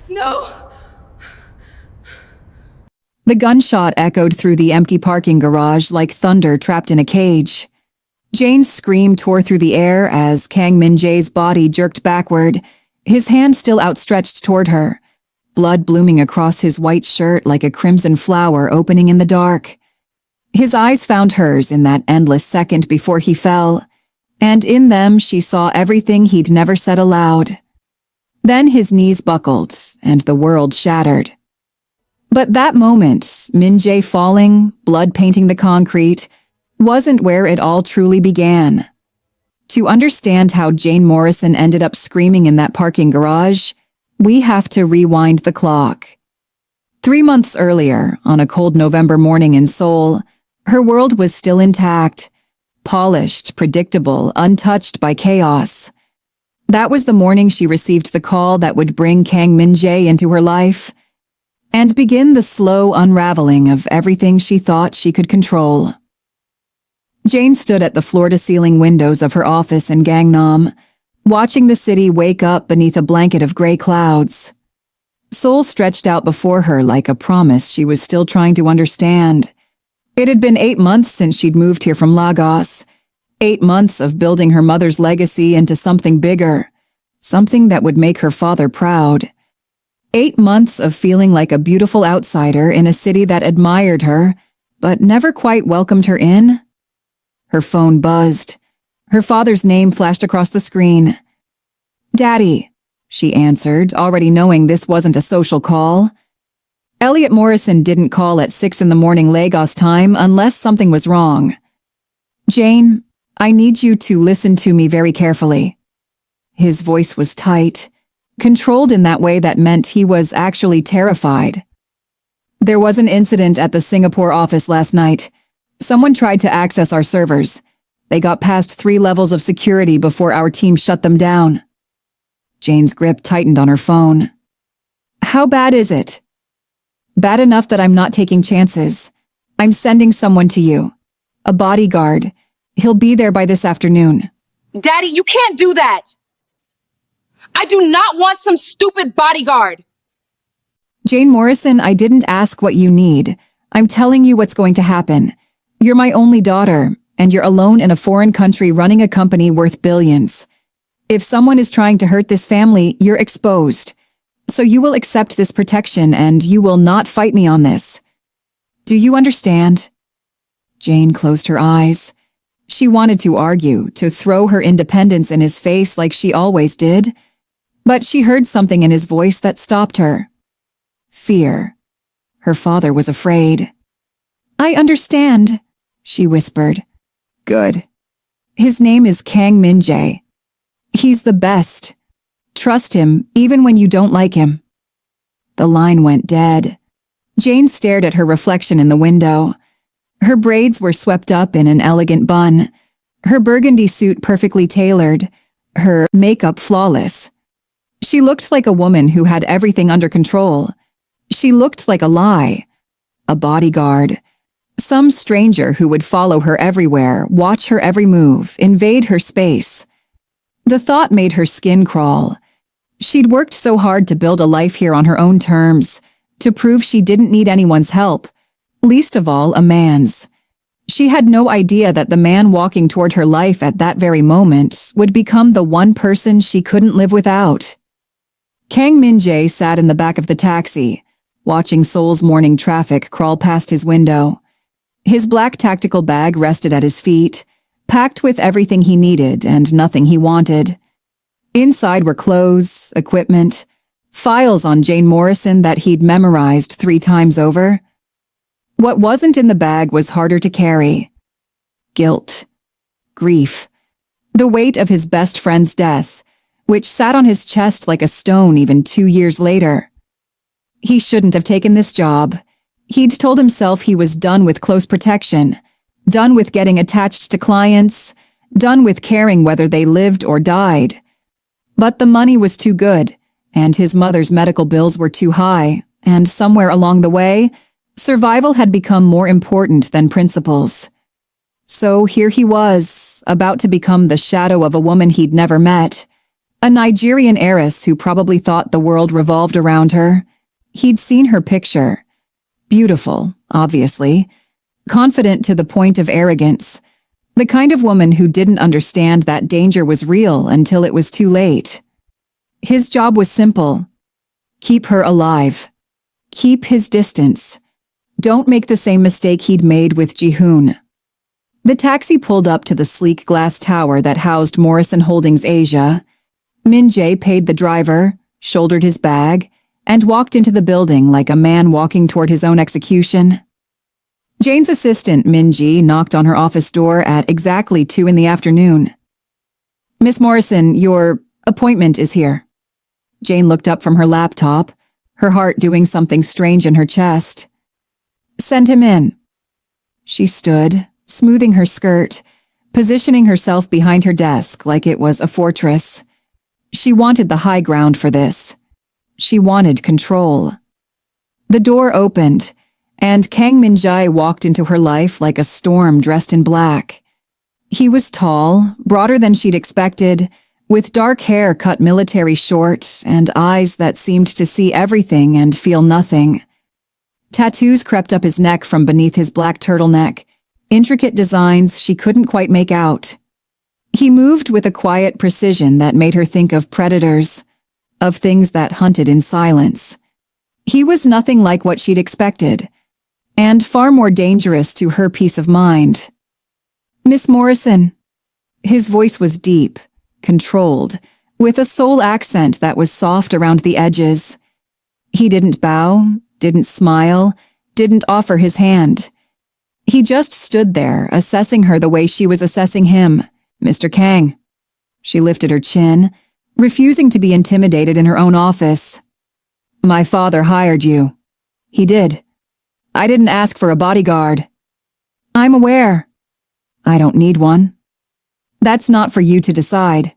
No! The gunshot echoed through the empty parking garage like thunder trapped in a cage. Jane's scream tore through the air as Kang Min-jae's body jerked backward, his hand still outstretched toward her, blood blooming across his white shirt like a crimson flower opening in the dark. His eyes found hers in that endless second before he fell, and in them she saw everything he'd never said aloud. Then his knees buckled, and the world shattered. But that moment, Min-jae falling, blood painting the concrete, wasn't where it all truly began. To understand how Jane Morrison ended up screaming in that parking garage, we have to rewind the clock. 3 months earlier, on a cold November morning in Seoul, her world was still intact, polished, predictable, untouched by chaos. That was the morning she received the call that would bring Kang Min-jae into her life and begin the slow unraveling of everything she thought she could control. Jane stood at the floor-to-ceiling windows of her office in Gangnam, watching the city wake up beneath a blanket of gray clouds. Seoul stretched out before her like a promise she was still trying to understand. It had been 8 months since she'd moved here from Lagos, 8 months of building her mother's legacy into something bigger, something that would make her father proud. 8 months of feeling like a beautiful outsider in a city that admired her, but never quite welcomed her in. Her phone buzzed. Her father's name flashed across the screen. "Daddy," she answered, already knowing this wasn't a social call. Elliot Morrison didn't call at 6 in the morning Lagos time unless something was wrong. "Jane, I need you to listen to me very carefully." His voice was tight, controlled in that way that meant he was actually terrified. "There was an incident at the Singapore office last night. Someone tried to access our servers. They got past 3 levels of security before our team shut them down." Jane's grip tightened on her phone. "How bad is it?" "Bad enough that I'm not taking chances. I'm sending someone to you. A bodyguard. He'll be there by this afternoon." Daddy, you can't do that! I do not want some stupid bodyguard! "Jane Morrison, I didn't ask what you need. I'm telling you what's going to happen. You're my only daughter, and you're alone in a foreign country running a company worth billions. If someone is trying to hurt this family, you're exposed. So you will accept this protection and you will not fight me on this. Do you understand?" Jane closed her eyes. She wanted to argue, to throw her independence in his face like she always did, but she heard something in his voice that stopped her. Fear. Her father was afraid. "I understand," she whispered. "Good. His name is Kang Min-jae. He's the best. Trust him, even when you don't like him." The line went dead. Jane stared at her reflection in the window. Her braids were swept up in an elegant bun, her burgundy suit perfectly tailored, her makeup flawless. She looked like a woman who had everything under control. She looked like a lie. A bodyguard. Some stranger who would follow her everywhere, watch her every move, invade her space. The thought made her skin crawl. She'd worked so hard to build a life here on her own terms, to prove she didn't need anyone's help, least of all a man's. She had no idea that the man walking toward her life at that very moment would become the one person she couldn't live without. Kang Min-jae sat in the back of the taxi, watching Seoul's morning traffic crawl past his window. His black tactical bag rested at his feet, packed with everything he needed and nothing he wanted. Inside were clothes, equipment, files on Jane Morrison that he'd memorized 3 times over. What wasn't in the bag was harder to carry. Guilt. Grief. The weight of his best friend's death, which sat on his chest like a stone even 2 years later. He shouldn't have taken this job. He'd told himself he was done with close protection, done with getting attached to clients, done with caring whether they lived or died. But the money was too good, and his mother's medical bills were too high, and somewhere along the way, survival had become more important than principles. So here he was, about to become the shadow of a woman he'd never met, A Nigerian heiress who probably thought the world revolved around her. He'd seen her picture. Beautiful, obviously. Confident to the point of arrogance. The kind of woman who didn't understand that danger was real until it was too late. His job was simple. Keep her alive. Keep his distance. Don't make the same mistake he'd made with Jihoon. The taxi pulled up to the sleek glass tower that housed Morrison Holdings Asia. Min-jae paid the driver, shouldered his bag, and walked into the building like a man walking toward his own execution. Jane's assistant, Min-ji, knocked on her office door at exactly 2 in the afternoon. "Miss Morrison, your appointment is here." Jane looked up from her laptop, her heart doing something strange in her chest. "Send him in." She stood, smoothing her skirt, positioning herself behind her desk like it was a fortress. She wanted the high ground for this. She wanted control. The door opened, and Kang Min-jae walked into her life like a storm dressed in black. He was tall, broader than she'd expected, with dark hair cut military short and eyes that seemed to see everything and feel nothing. Tattoos crept up his neck from beneath his black turtleneck, intricate designs she couldn't quite make out. He moved with a quiet precision that made her think of predators, of things that hunted in silence. He was nothing like what she'd expected, and far more dangerous to her peace of mind. "Miss Morrison." His voice was deep, controlled, with a Seoul accent that was soft around the edges. He didn't bow, didn't smile, didn't offer his hand. He just stood there, assessing her the way she was assessing him. "Mr. Kang." She lifted her chin, refusing to be intimidated in her own office. "My father hired you." "He did. I didn't ask for a bodyguard." "I'm aware." "I don't need one." "That's not for you to decide."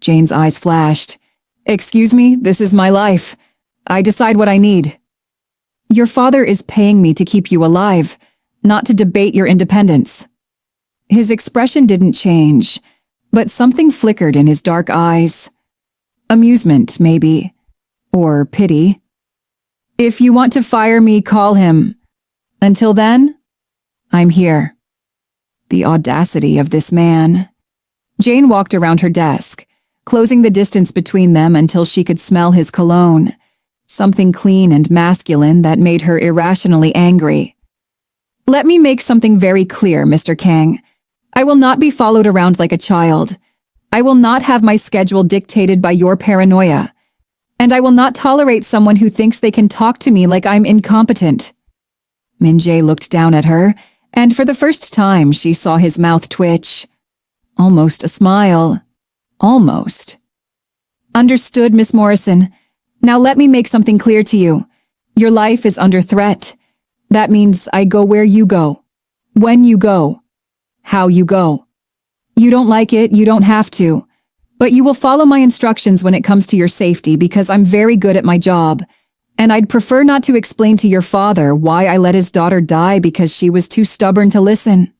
Jane's eyes flashed. "Excuse me, this is my life. I decide what I need." "Your father is paying me to keep you alive, not to debate your independence." His expression didn't change, but something flickered in his dark eyes. Amusement, maybe. Or pity. "If you want to fire me, call him. Until then, I'm here." The audacity of this man. Jane walked around her desk, closing the distance between them until she could smell his cologne, something clean and masculine that made her irrationally angry. "Let me make something very clear, Mr. Kang. I will not be followed around like a child. I will not have my schedule dictated by your paranoia. And I will not tolerate someone who thinks they can talk to me like I'm incompetent." Min-jae looked down at her, and for the first time she saw his mouth twitch. Almost a smile. Almost. "Understood, Miss Morrison. Now let me make something clear to you. Your life is under threat. That means I go where you go. When you go. How you go. You don't like it, you don't have to. But you will follow my instructions when it comes to your safety because I'm very good at my job. And I'd prefer not to explain to your father why I let his daughter die because she was too stubborn to listen."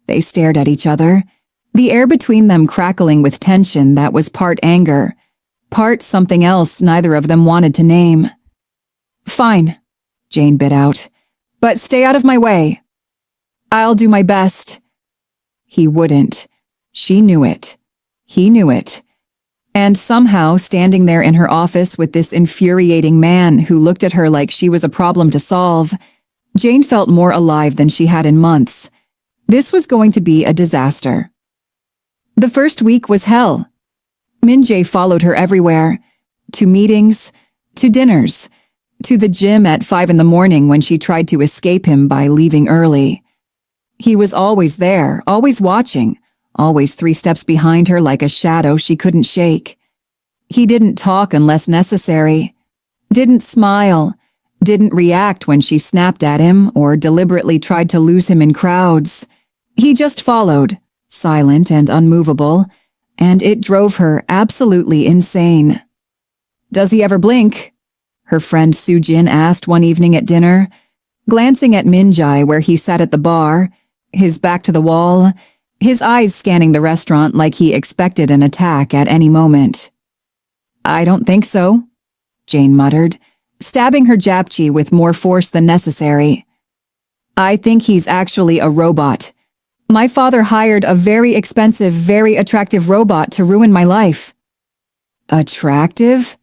They stared at each other, the air between them crackling with tension that was part anger, part something else neither of them wanted to name. "Fine," Jane bit out, "but stay out of my way." "I'll do my best." He wouldn't. She knew it. He knew it. And somehow, standing there in her office with this infuriating man who looked at her like she was a problem to solve, Jane felt more alive than she had in months. This was going to be a disaster. The first week was hell. Min-jae followed her everywhere. To meetings, to dinners, to the gym at 5 in the morning when she tried to escape him by leaving early. He was always there, always watching, always 3 steps behind her like a shadow she couldn't shake. He didn't talk unless necessary, didn't smile, didn't react when she snapped at him or deliberately tried to lose him in crowds. He just followed, silent and unmovable, and it drove her absolutely insane. "Does he ever blink?" her friend Soo-jin asked one evening at dinner, glancing at Min-jae where he sat at the bar, his back to the wall, his eyes scanning the restaurant like he expected an attack at any moment. "I don't think so," Jane muttered, stabbing her japchae with more force than necessary. "I think he's actually a robot. My father hired a very expensive, very attractive robot to ruin my life." "Attractive?"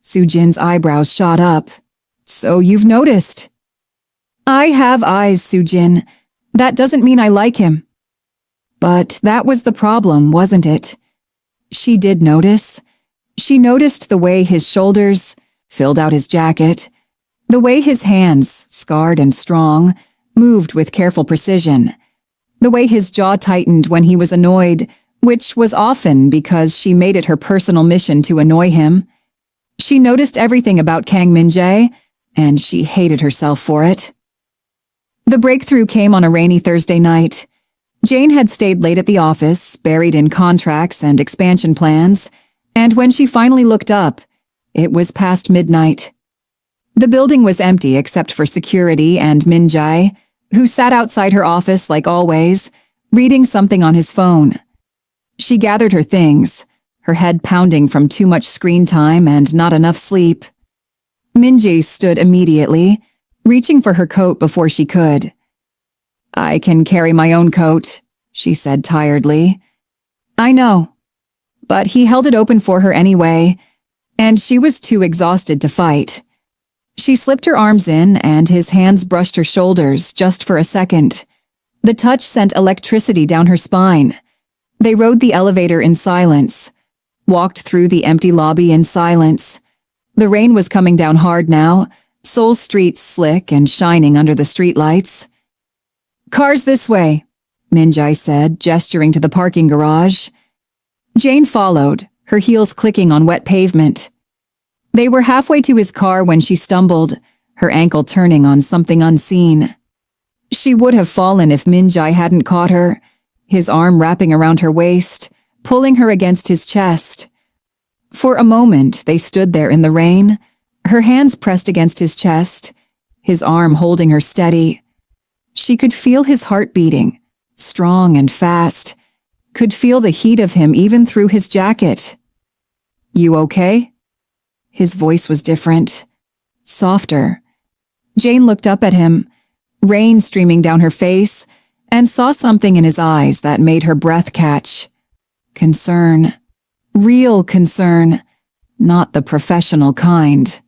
Sujin's eyebrows shot up. "So you've noticed." "I have eyes, Sujin. That doesn't mean I like him." But that was the problem, wasn't it? She did notice. She noticed the way his shoulders filled out his jacket, the way his hands, scarred and strong, moved with careful precision, the way his jaw tightened when he was annoyed, which was often because she made it her personal mission to annoy him. She noticed everything about Kang Min-jae, and she hated herself for it. The breakthrough came on a rainy Thursday night. Jane had stayed late at the office, buried in contracts and expansion plans, and when she finally looked up, it was past midnight. The building was empty except for security and Min-jae, who sat outside her office like always, reading something on his phone. She gathered her things, her head pounding from too much screen time and not enough sleep. Min-jae stood immediately, reaching for her coat before she could. "I can carry my own coat," she said tiredly. "I know." But he held it open for her anyway, and she was too exhausted to fight. She slipped her arms in, and his hands brushed her shoulders just for a second. The touch sent electricity down her spine. They rode the elevator in silence, walked through the empty lobby in silence. The rain was coming down hard now, Seoul's streets slick and shining under the streetlights. "Cars this way," Min-jae said, gesturing to the parking garage. Jane followed, her heels clicking on wet pavement. They were halfway to his car when she stumbled, her ankle turning on something unseen. She would have fallen if Min-jae hadn't caught her, his arm wrapping around her waist, pulling her against his chest. For a moment, they stood there in the rain, her hands pressed against his chest, his arm holding her steady. She could feel his heart beating, strong and fast, could feel the heat of him even through his jacket. "You okay?" His voice was different, softer. Jane looked up at him, rain streaming down her face, and saw something in his eyes that made her breath catch. Concern. Real concern. Not the professional kind.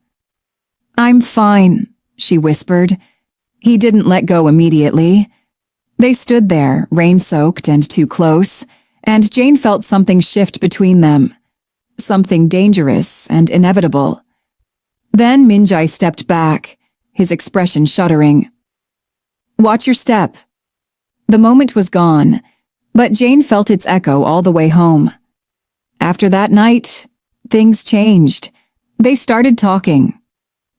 "I'm fine," she whispered. He didn't let go immediately. They stood there, rain-soaked and too close, and Jane felt something shift between them. Something dangerous and inevitable. Then Min-jae stepped back, his expression shuddering. "Watch your step." The moment was gone, but Jane felt its echo all the way home. After that night, things changed. They started talking.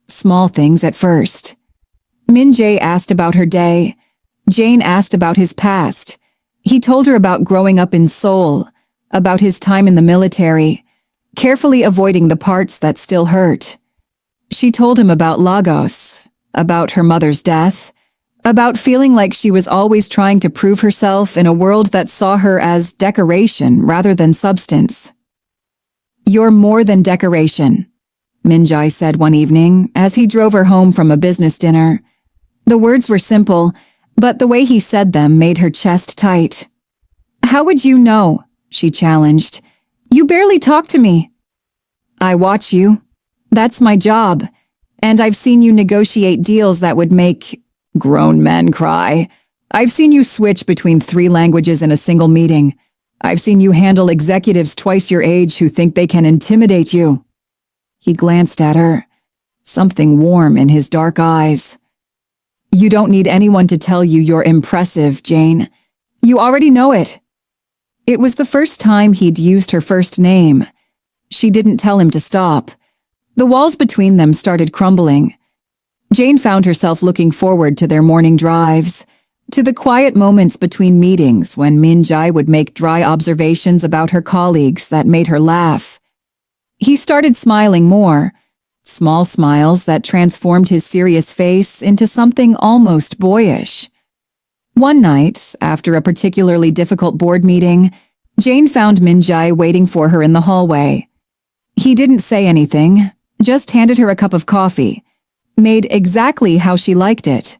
Small things at first. Min-jae asked about her day. Jane asked about his past. He told her about growing up in Seoul, about his time in the military, carefully avoiding the parts that still hurt. She told him about Lagos, about her mother's death, about feeling like she was always trying to prove herself in a world that saw her as decoration rather than substance. "You're more than decoration," Min-jae said one evening as he drove her home from a business dinner. The words were simple, but the way he said them made her chest tight. "How would you know?" she challenged. "You barely talk to me." "I watch you. That's my job. And I've seen you negotiate deals that would make grown men cry. I've seen you switch between 3 languages in a single meeting. I've seen you handle executives twice your age who think they can intimidate you." He glanced at her, something warm in his dark eyes. "You don't need anyone to tell you you're impressive, Jane. You already know it." It was the first time he'd used her first name. She didn't tell him to stop. The walls between them started crumbling. Jane found herself looking forward to their morning drives, to the quiet moments between meetings when Min-jae would make dry observations about her colleagues that made her laugh. He started smiling more, small smiles that transformed his serious face into something almost boyish. One night, after a particularly difficult board meeting, Jane found Min-jae waiting for her in the hallway. He didn't say anything, just handed her a cup of coffee, made exactly how she liked it.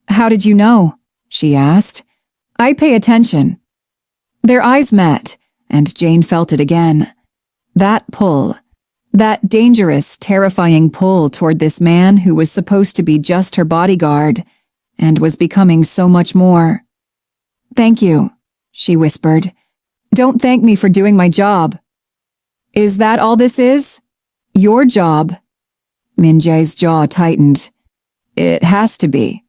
"How did you know?" she asked. "I pay attention." Their eyes met, and Jane felt it again. That pull, that dangerous, terrifying pull toward this man who was supposed to be just her bodyguard, and was becoming so much more. "Thank you," she whispered. "Don't thank me for doing my job." "Is that all this is? Your job?" Min-jae's jaw tightened. "It has to be."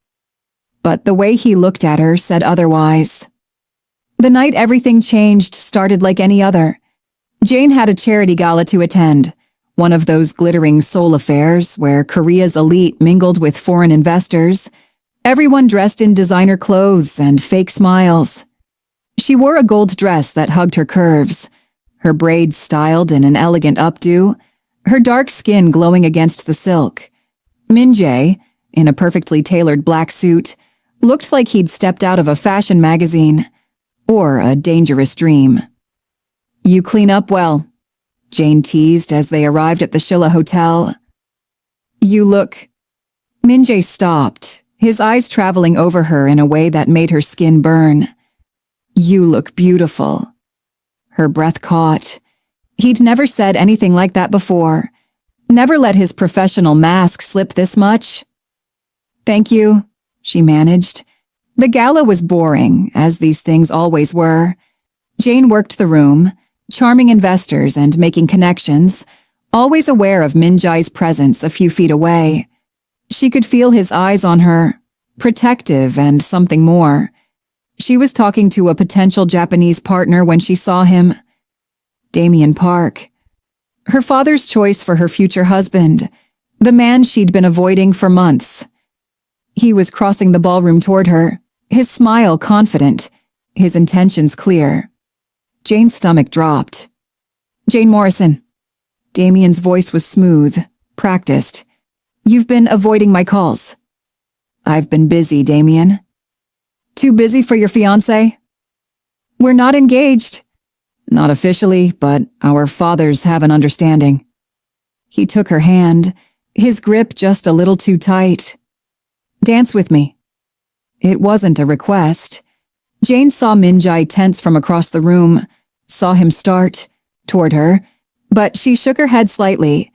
But the way he looked at her said otherwise. The night everything changed started like any other. Jane had a charity gala to attend, one of those glittering soul affairs where Korea's elite mingled with foreign investors, everyone dressed in designer clothes and fake smiles. She wore a gold dress that hugged her curves, her braids styled in an elegant updo, her dark skin glowing against the silk. Min-jae, in a perfectly tailored black suit, looked like he'd stepped out of a fashion magazine or a dangerous dream. "You clean up well," Jane teased as they arrived at the Shilla Hotel. "You look—" Min-jae stopped, his eyes traveling over her in a way that made her skin burn. "You look beautiful." Her breath caught. He'd never said anything like that before. Never let his professional mask slip this much. "Thank you," she managed. The gala was boring, as these things always were. Jane worked the room, charming investors and making connections, always aware of Min-jae's presence a few feet away. She could feel his eyes on her, protective and something more. She was talking to a potential Japanese partner when she saw him. Damien Park. Her father's choice for her future husband, the man she'd been avoiding for months. He was crossing the ballroom toward her, his smile confident, his intentions clear. Jane's stomach dropped. "Jane Morrison." Damien's voice was smooth, practiced. "You've been avoiding my calls." "I've been busy, Damien." "Too busy for your fiancé?" "We're not engaged." "Not officially, but our fathers have an understanding." He took her hand, his grip just a little too tight. "Dance with me." It wasn't a request. Jane saw Min-jae tense from across the room, saw him start toward her, but she shook her head slightly.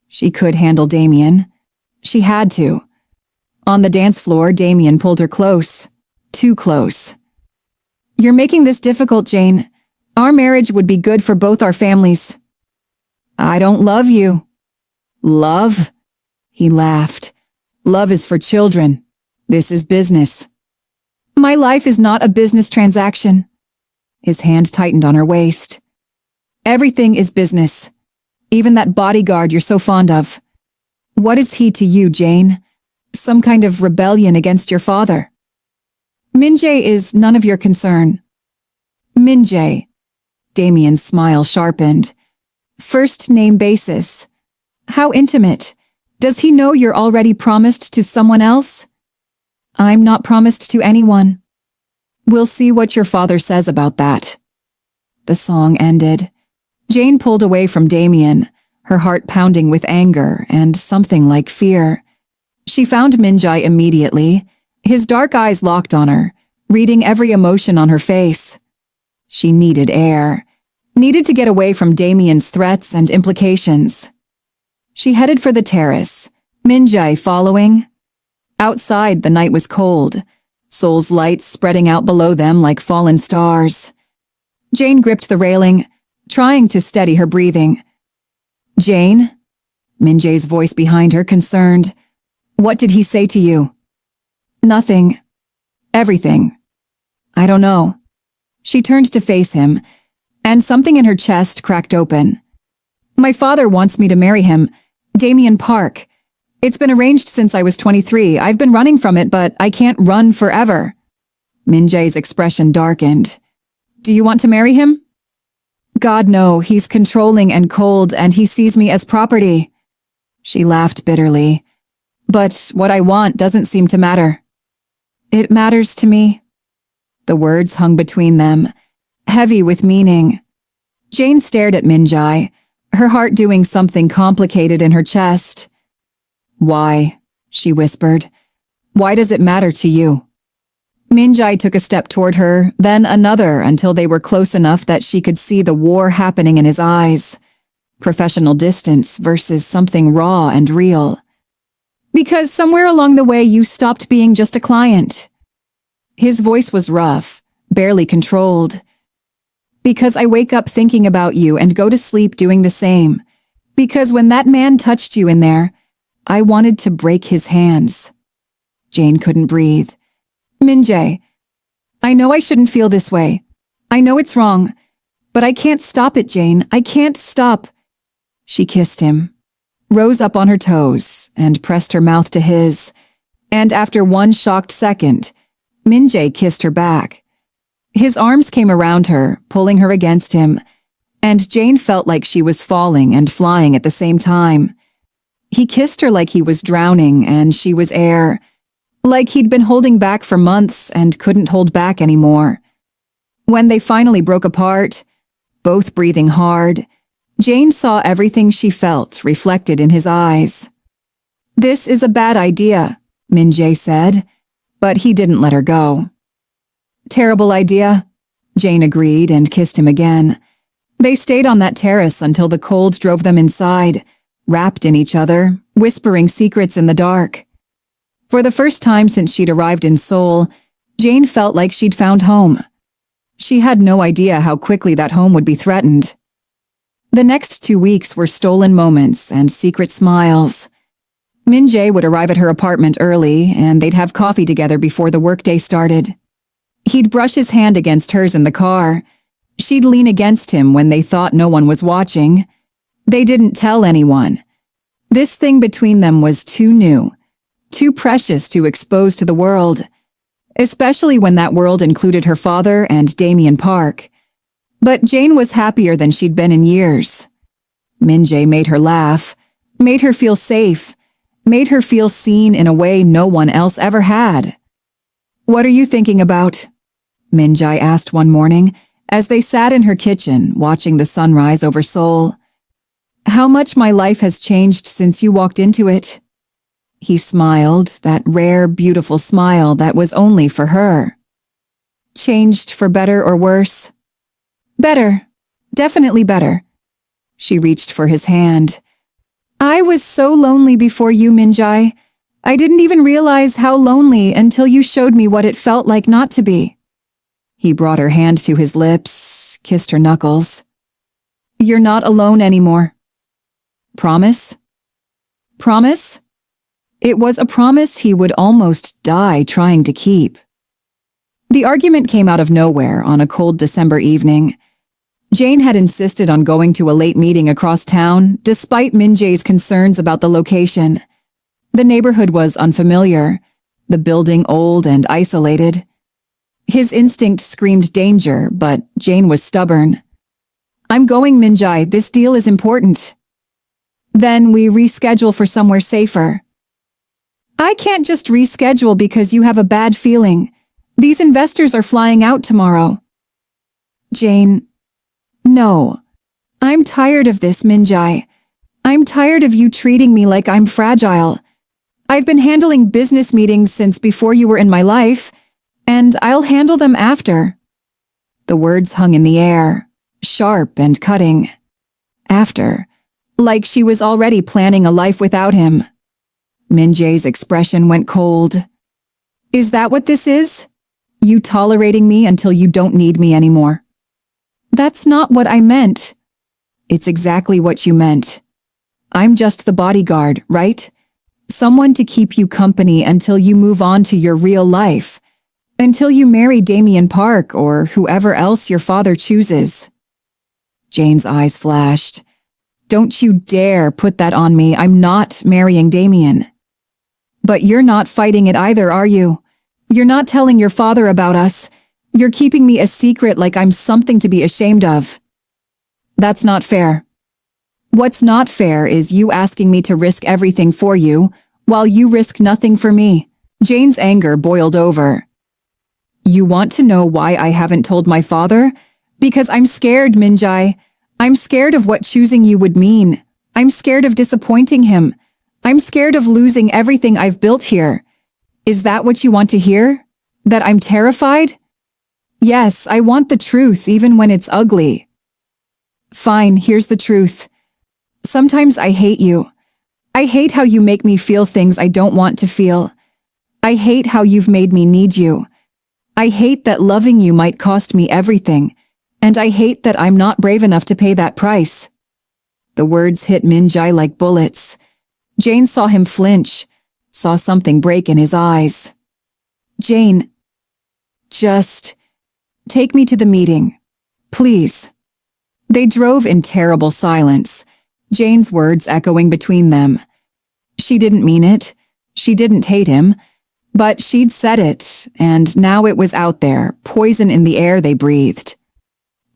She could handle Damien. She had to. On the dance floor, Damien pulled her close. Too close. "You're making this difficult, Jane. Our marriage would be good for both our families." "I don't love you." "Love?" He laughed. "Love is for children. This is business." "My life is not a business transaction." His hand tightened on her waist. "Everything is business. Even that bodyguard you're so fond of. What is he to you, Jane? Some kind of rebellion against your father?" "Min-jae is none of your concern." "Min-jae." Damien's smile sharpened. "First name basis. How intimate. Does he know you're already promised to someone else?" "I'm not promised to anyone." "We'll see what your father says about that." The song ended. Jane pulled away from Damien, her heart pounding with anger and something like fear. She found Min-jae immediately, his dark eyes locked on her, reading every emotion on her face. She needed air, needed to get away from Damien's threats and implications. She headed for the terrace, Min-jae following. Outside, the night was cold, Seoul's lights spreading out below them like fallen stars. Jane gripped the railing, trying to steady her breathing. "Jane?" Min-jae's voice behind her, concerned. "What did he say to you?" "Nothing. Everything. I don't know." She turned to face him, and something in her chest cracked open. "My father wants me to marry him, Damien Park. It's been arranged since I was 23. I've been running from it, but I can't run forever." Min-jae's expression darkened. "Do you want to marry him?" "God, no. He's controlling and cold, and he sees me as property." She laughed bitterly. "But what I want doesn't seem to matter." It matters to me. The words hung between them, heavy with meaning. Jane stared at Minjai, her heart doing something complicated in her chest. Why? She whispered. Why does it matter to you? Minjai took a step toward her, then another until they were close enough that she could see the war happening in his eyes. Professional distance versus something raw and real. Because somewhere along the way you stopped being just a client. His voice was rough, barely controlled. Because I wake up thinking about you and go to sleep doing the same. Because when that man touched you in there, I wanted to break his hands. Jane couldn't breathe. Minjai, I know I shouldn't feel this way. I know it's wrong. But I can't stop it, Jane. I can't stop. She kissed him, rose up on her toes, and pressed her mouth to his. And after one shocked second, Minjai kissed her back. His arms came around her, pulling her against him, and Jane felt like she was falling and flying at the same time. He kissed her like he was drowning and she was air, like he'd been holding back for months and couldn't hold back anymore. When they finally broke apart, both breathing hard, Jane saw everything she felt reflected in his eyes. This is a bad idea, Minjai said, but he didn't let her go. Terrible idea, Jane agreed and kissed him again. They stayed on that terrace until the cold drove them inside, wrapped in each other, whispering secrets in the dark. For the first time since she'd arrived in Seoul, Jane felt like she'd found home. She had no idea how quickly that home would be threatened. The next 2 weeks were stolen moments and secret smiles. Minjai would arrive at her apartment early, and they'd have coffee together before the workday started. He'd brush his hand against hers in the car. She'd lean against him when they thought no one was watching. They didn't tell anyone. This thing between them was too new, too precious to expose to the world, especially when that world included her father and Damien Park. But Jane was happier than she'd been in years. Minjai made her laugh, made her feel safe, made her feel seen in a way no one else ever had. What are you thinking about? Minjai asked one morning as they sat in her kitchen watching the sunrise over Seoul. How much my life has changed since you walked into it. He smiled, that rare, beautiful smile that was only for her. Changed for better or worse? Better. Definitely better. She reached for his hand. I was so lonely before you, Minjai. I didn't even realize how lonely until you showed me what it felt like not to be. He brought her hand to his lips, kissed her knuckles. You're not alone anymore. Promise? Promise? It was a promise he would almost die trying to keep. The argument came out of nowhere on a cold December evening. Jane had insisted on going to a late meeting across town, despite Minjai's concerns about the location. The neighborhood was unfamiliar, the building old and isolated. His instinct screamed danger, but Jane was stubborn. I'm going, Minjai. This deal is important. Then we reschedule for somewhere safer. I can't just reschedule because you have a bad feeling. These investors are flying out tomorrow. Jane, no. I'm tired of this, Minjai. I'm tired of you treating me like I'm fragile. I've been handling business meetings since before you were in my life, and I'll handle them after. The words hung in the air, sharp and cutting. After, like she was already planning a life without him. Minjai's expression went cold. Is that what this is? You tolerating me until you don't need me anymore? That's not what I meant. It's exactly what you meant. I'm just the bodyguard, right? Someone to keep you company until you move on to your real life. Until you marry Damien Park or whoever else your father chooses. Jane's eyes flashed. Don't you dare put that on me. I'm not marrying Damien. But you're not fighting it either, are you? You're not telling your father about us. You're keeping me a secret like I'm something to be ashamed of. That's not fair. What's not fair is you asking me to risk everything for you, while you risk nothing for me. Jane's anger boiled over. You want to know why I haven't told my father? Because I'm scared, Minjai. I'm scared of what choosing you would mean. I'm scared of disappointing him. I'm scared of losing everything I've built here. Is that what you want to hear? That I'm terrified? Yes, I want the truth even when it's ugly. Fine, here's the truth. Sometimes I hate you. I hate how you make me feel things I don't want to feel. I hate how you've made me need you. I hate that loving you might cost me everything, and I hate that I'm not brave enough to pay that price. The words hit Minjai like bullets. Jane saw him flinch, saw something break in his eyes. Jane, just take me to the meeting, please. They drove in terrible silence, Jane's words echoing between them. She didn't mean it. She didn't hate him. But she'd said it, and now it was out there, poison in the air they breathed.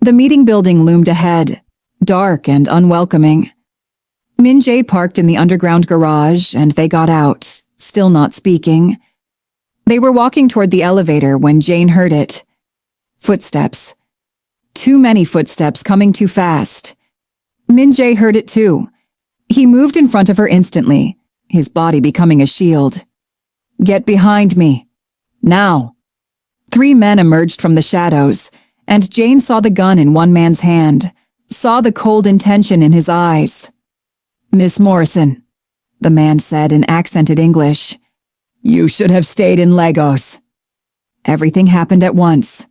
The meeting building loomed ahead, dark and unwelcoming. Minjai parked in the underground garage, and they got out, still not speaking. They were walking toward the elevator when Jane heard it. Footsteps. Too many footsteps coming too fast. Minjai heard it too. He moved in front of her instantly, his body becoming a shield. Get behind me. Now. 3 men emerged from the shadows, and Jane saw the gun in one man's hand, saw the cold intention in his eyes. Miss Morrison, the man said in accented English. You should have stayed in Lagos. Everything happened at once.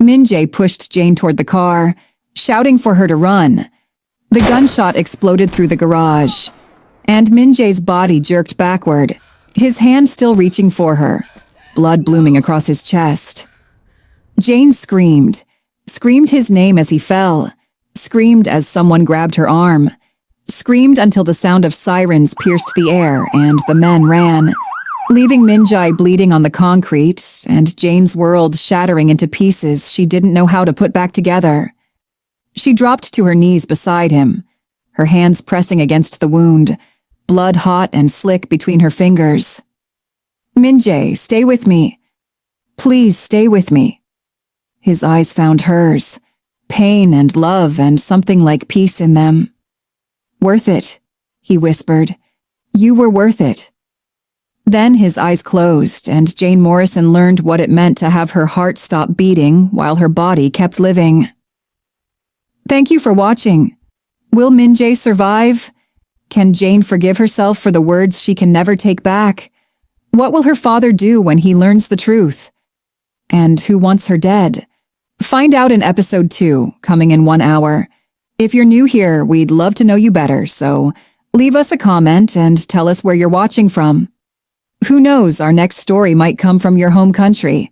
Minjai pushed Jane toward the car, shouting for her to run. The gunshot exploded through the garage, and Minjai's body jerked backward, his hand still reaching for her, blood blooming across his chest. Jane screamed his name as he fell, screamed as someone grabbed her arm, screamed until the sound of sirens pierced the air and the men ran, leaving Minjai bleeding on the concrete and Jane's world shattering into pieces she didn't know how to put back together. She dropped to her knees beside him, her hands pressing against the wound, blood hot and slick between her fingers. Minjai, stay with me. Please stay with me. His eyes found hers, pain and love and something like peace in them. Worth it, he whispered. You were worth it. Then his eyes closed, and Jane Morrison learned what it meant to have her heart stop beating while her body kept living. Thank you for watching. Will Minjai survive? Can Jane forgive herself for the words she can never take back? What will her father do when he learns the truth? And who wants her dead? Find out in episode 2, coming in 1 hour. If you're new here, we'd love to know you better, so leave us a comment and tell us where you're watching from. Who knows, our next story might come from your home country.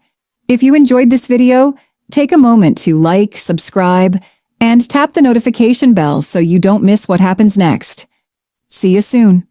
If you enjoyed this video, take a moment to like, subscribe, and tap the notification bell so you don't miss what happens next. See you soon.